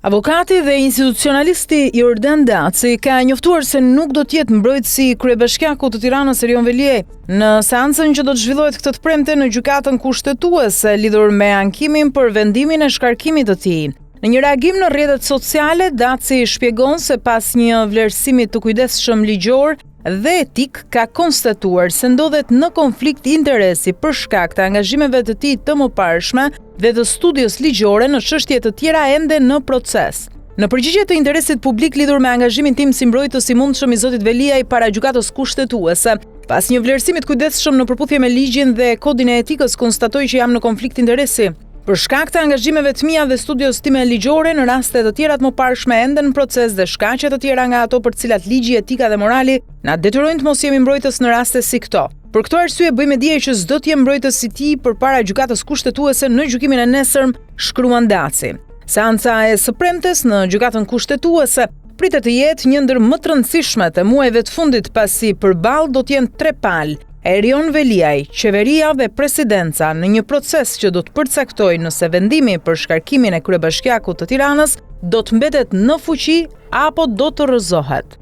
Avokati dhe institucionalisti Jordan Daci ka njoftuar se nuk do të jetë mbrojtësi i kryebashkiakut të Tiranës Erion Veliaj në seancën që do të zhvillohet këtë të premte në gjykatën kushtetuese lidhur me ankimin për vendimin e shkarkimit të tij. Në një reagim në rrjetet sociale, Daci shpjegon se pas një vlerësimi të kujdesshëm ligjor dhe etik ka konstatuar se ndodhet në konflikt interesi për shkak të angazhimeve të tij të mëparshme dhe të studios ligjore në çështje të tjera ende në proces. Në përgjigje të interesit publik lidhur me angazhimin tim si mbrojtës i mundshëm i zotit Veliaj para gjykatës kushtetuese, pas një vlerësimi të kujdesshëm në përputhje me ligjin dhe kodin e etikës, konstatoj që jam në konflikt interesi. Për shkak të angazhimeve të mia dhe studios time ligjore në raste të tjera të mëparshme ende në proces dhe shkaqe të tjera nga ato për të cilat ligji, etika dhe morali na detyrojnë të mos jemi mbrojtës në raste si këto. Për këtë arsye bëj me dije që s'do të jem mbrojtës i tij përpara gjykatës kushtetuese në gjykimin e nesërm, shkruan Daci. Seanca e së premtes në gjykatën kushtetuese pritet të jetë një ndër më të rëndësishmet e muajve të fundit, pasi përballë do të jenë tre palë: Erion Veliaj, qeveria dhe presidenca në një proces që do të përcaktojë nëse vendimi për shkarkimin e kryebashkiakut të Tiranës do të mbetet në fuqi apo do të rrëzohet.